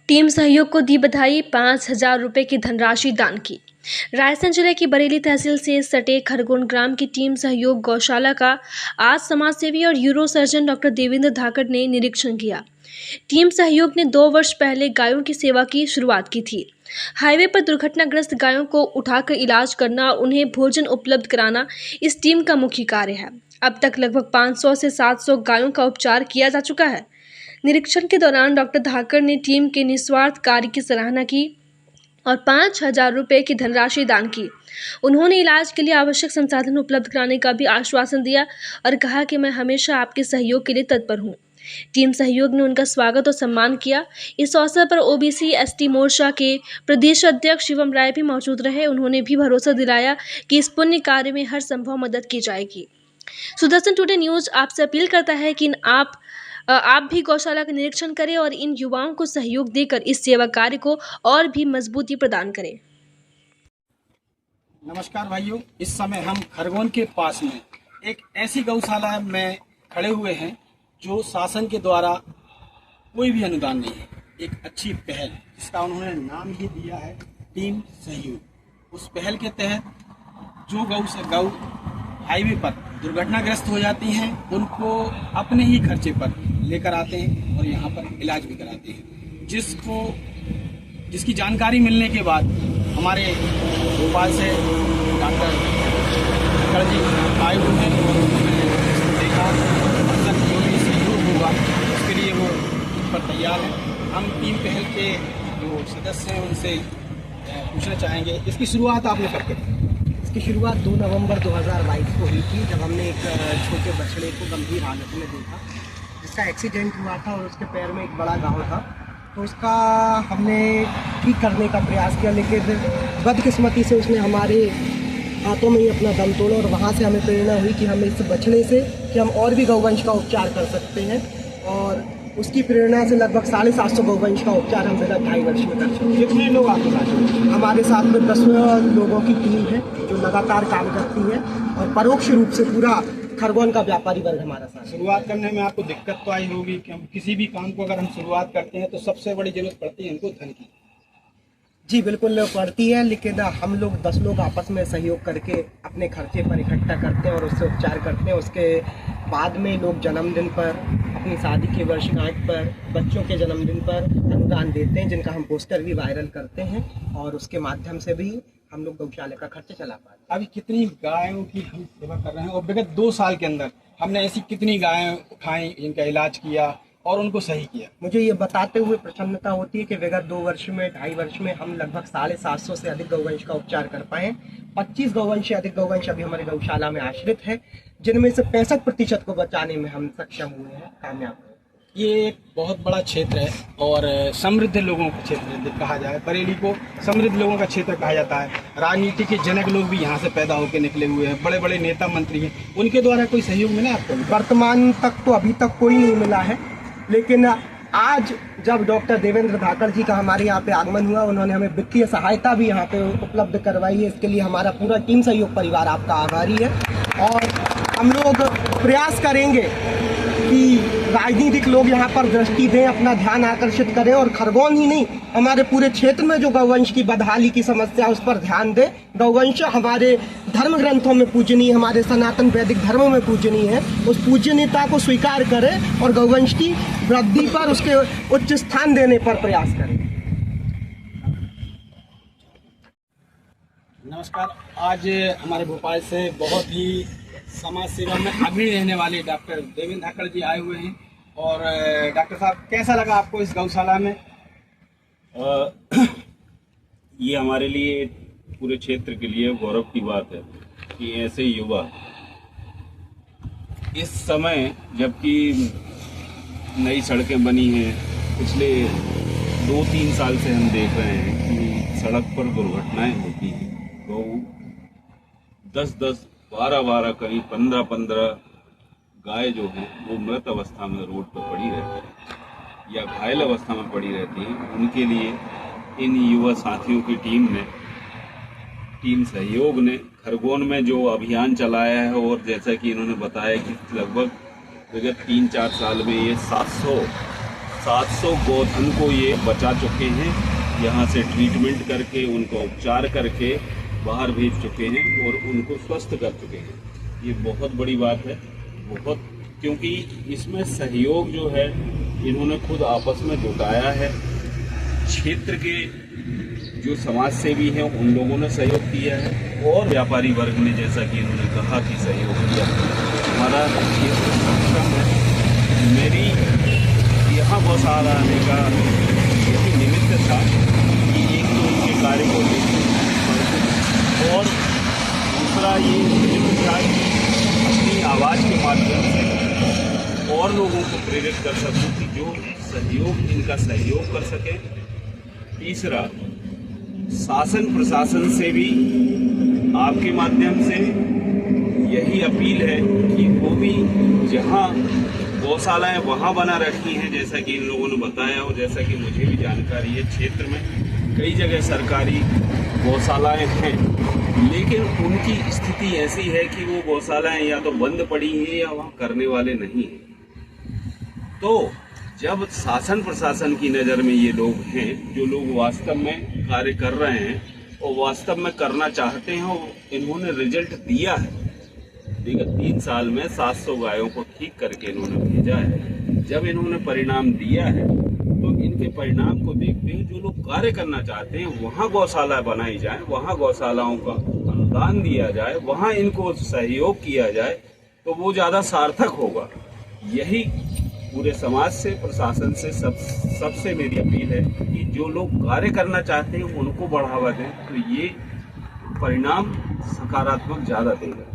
Team सहयोग को दी बधाई, 5,000 रुपये की धनराशि दान की। रायसेन जिले की बरेली तहसील से सटे खरगोन ग्राम की टीम सहयोग गौशाला का आज समाजसेवी और यूरो सर्जन डॉक्टर देवेंद्र धाकड़ ने निरीक्षण किया। टीम सहयोग ने 2 वर्ष पहले गायों की सेवा की शुरुआत की थी। हाईवे पर दुर्घटनाग्रस्त गायों को उठाकर इलाज करना और उन्हें भोजन उपलब्ध कराना इस टीम का मुख्य कार्य है। अब तक लगभग 500 से 700 गायों का उपचार किया जा चुका है। निरीक्षण के दौरान डॉक्टर धाकड़ ने टीम के निस्वार्थ कार्य की सराहना की और 5,000 रुपये की धनराशि दान की। उन्होंने इलाज के लिए आवश्यक संसाधन उपलब्ध कराने का भी आश्वासन दिया और कहा कि मैं हमेशा आपके सहयोग के लिए तत्पर हूँ। टीम सहयोग ने उनका स्वागत और सम्मान किया। इस अवसर पर ओबीसी एसटी मोर्चा के प्रदेश अध्यक्ष शिवम राय भी मौजूद रहे। उन्होंने भी भरोसा दिलाया कि इस पुण्य कार्य में हर संभव मदद की जाएगी। सुदर्शन टुडे न्यूज आपसे अपील करता है कि आप भी गौशाला का निरीक्षण करें और इन युवाओं को सहयोग देकर इस सेवा कार्य को और भी मजबूती प्रदान करें। नमस्कार भाइयों, इस समय हम खरगोन के पास में एक ऐसी गौशाला में खड़े हुए हैं जो शासन के द्वारा कोई भी अनुदान नहीं है। एक अच्छी पहल जिसका उन्होंने नाम ही दिया है टीम सहयोग। उस पहल के तहत जो गौ हाईवे पर दुर्घटनाग्रस्त हो जाती हैं उनको अपने ही खर्चे पर लेकर आते हैं और यहाँ पर इलाज भी कराते हैं। जिसकी जानकारी मिलने के बाद हमारे भोपाल से डॉक्टर धाकड़ जी आए हुए हैं और उन्होंने देखा मतलब जो भी सहयोग होगा उसके लिए वो पर तैयार हैं। हम टीम पहल के जो सदस्य हैं उनसे पूछना चाहेंगे, इसकी शुरुआत आपने कब की? इसकी शुरुआत 2 नवंबर 2022 को हुई थी, जब हमने एक छोटे बछड़े को गंभीर हालत में देखा जिसका एक्सीडेंट हुआ था और उसके पैर में एक बड़ा घाव था। तो उसका हमने ठीक करने का प्रयास किया, लेकिन बदकिस्मती से उसने हमारे हाथों में ही अपना दम तोड़ा और वहाँ से हमें प्रेरणा हुई कि हम इस बछड़े से कि हम और भी गौवंश का उपचार कर सकते हैं। और उसकी प्रेरणा से लगभग 750 गौवंश का उपचार हम विगत 2.5 वर्ष में कर सकते हैं। कितने लोग आपके साथ हैं? हमारे साथ में 10 लोगों की टीम है जो लगातार काम करती है और परोक्ष रूप से पूरा खरगोन का व्यापारी वर्ग हमारा साथ। शुरुआत करने में आपको दिक्कत तो आई होगी कि हम किसी भी काम को अगर हम शुरुआत करते हैं तो सबसे बड़ी जरूरत पड़ती है हमको धन की। जी बिल्कुल पड़ती है, लेकिन हम लोग 10 लोग आपस में सहयोग करके अपने खर्चे पर इकट्ठा करते हैं और उससे उपचार करते हैं। उसके बाद में लोग जन्मदिन पर, अपनी शादी की वर्षगांठ पर, बच्चों के जन्मदिन पर अनुदान देते हैं, जिनका हम पोस्टर भी वायरल करते हैं और उसके माध्यम से भी हम लोग गौशाला का खर्चा चला पाते हैं। अभी कितनी गायों की हम सेवा कर रहे हैं और विगत 2 साल के अंदर हमने ऐसी कितनी गायें उठाई जिनका इलाज किया और उनको सही किया? मुझे ये बताते हुए प्रसन्नता होती है कि विगत 2 वर्ष में, 2.5 वर्ष में हम लगभग 750 से अधिक गौवंश का उपचार कर पाए। 25 गौवंश से अधिक गौवंश अभी हमारे गौशाला में आश्रित है, जिनमें से 65% को बचाने में हम सक्षम हुए हैं, कामयाब हुए। ये एक बहुत बड़ा क्षेत्र है और समृद्ध लोगों का क्षेत्र कहा जाए, बरेली को समृद्ध लोगों का क्षेत्र कहा जाता है। राजनीति के जनक लोग भी यहाँ से पैदा होकर निकले हुए हैं, बड़े बड़े नेता मंत्री हैं, उनके द्वारा कोई सहयोग मिला आपको? वर्तमान तक तो अभी तक कोई नहीं मिला है, लेकिन आज जब डॉक्टर देवेंद्र धाकड़ जी का हमारे यहाँ पे आगमन हुआ, उन्होंने हमें वित्तीय सहायता भी यहाँ पे उपलब्ध करवाई है। इसके लिए हमारा पूरा टीम सहयोग परिवार आपका आभारी है और हम लोग प्रयास करेंगे कि राजनीतिक लोग यहाँ पर दृष्टि दें, अपना ध्यान आकर्षित करें और खरगोन ही नहीं, हमारे पूरे क्षेत्र में जो गौवंश की बदहाली की समस्या उस पर ध्यान दें। गौवंश हमारे धर्म ग्रंथों में पूजनीय, हमारे सनातन वैदिक धर्म में पूजनीय है। उस पूजनीयता को स्वीकार करें और गौवंश की वृद्धि पर, उसके उच्च स्थान देने पर प्रयास करें। नमस्कार, आज हमारे भोपाल से बहुत ही समाज सेवा में अग्रणी रहने वाले डॉक्टर देवेंद्र धाकड़ जी आए हुए हैं। और डॉक्टर साहब, कैसा लगा आपको इस गौशाला में? ये हमारे लिए, पूरे क्षेत्र के लिए गौरव की बात है कि ऐसे युवा इस समय, जबकि नई सड़कें बनी हैं, पिछले 2-3 साल से हम देख रहे हैं कि सड़क पर दुर्घटनाएं होती हैं, तो 10-10, 12-12, करीब 15-15 गाय जो हैं वो मृत अवस्था में रोड पर पड़ी रहती है या घायल अवस्था में पड़ी रहती हैं। उनके लिए इन युवा साथियों की टीम सहयोग ने खरगोन में जो अभियान चलाया है, और जैसा कि इन्होंने बताया कि लगभग विगत 3-4 साल में ये 700 गोधन को ये बचा चुके हैं, यहाँ से ट्रीटमेंट करके उनका उपचार करके बाहर भेज चुके हैं और उनको स्वस्थ कर चुके हैं। ये बहुत बड़ी बात है, बहुत, क्योंकि इसमें सहयोग जो है इन्होंने खुद आपस में जुटाया है। क्षेत्र के जो समाज सेवी हैं उन लोगों ने सहयोग किया है और व्यापारी वर्ग ने, जैसा कि इन्होंने कहा कि सहयोग किया। हमारा क्षेत्र सक्षम है। मेरी यहाँ गौशाला आने का यही निमित्त था कि एक तो उनके कार्य को देखें और दूसरा ये निमित्त था कि अपनी आवाज़ के माध्यम से और लोगों को प्रेरित कर सकूं कि जो सहयोग, इनका सहयोग कर सके। तीसरा, शासन प्रशासन से भी आपके माध्यम से यही अपील है कि वो भी जहाँ गौशालाएं वहाँ बना रखी हैं, जैसा कि इन लोगों ने बताया और जैसा कि मुझे भी जानकारी है, क्षेत्र में कई जगह सरकारी गौशालाएं हैं, लेकिन उनकी स्थिति ऐसी है कि वो गौशालाएं या तो बंद पड़ी हैं या वहाँ करने वाले नहीं हैं। तो जब शासन प्रशासन की नज़र में ये लोग हैं, जो लोग वास्तव में कार्य कर रहे हैं और वास्तव में करना चाहते हैं, और इन्होंने रिजल्ट दिया है। विगत 3 साल में 700 गायों को ठीक करके इन्होंने भेजा है। जब इन्होंने परिणाम दिया है तो इनके परिणाम को देखते हुए जो लोग कार्य करना चाहते हैं वहाँ गौशाला बनाई जाए, वहाँ गौशालाओं का अनुदान दिया जाए, वहाँ इनको सहयोग किया जाए, तो वो ज़्यादा सार्थक होगा। यही पूरे समाज से, प्रशासन से, सबसे मेरी अपील है कि जो लोग कार्य करना चाहते हैं उनको बढ़ावा दें, तो ये परिणाम सकारात्मक ज़्यादा देगा।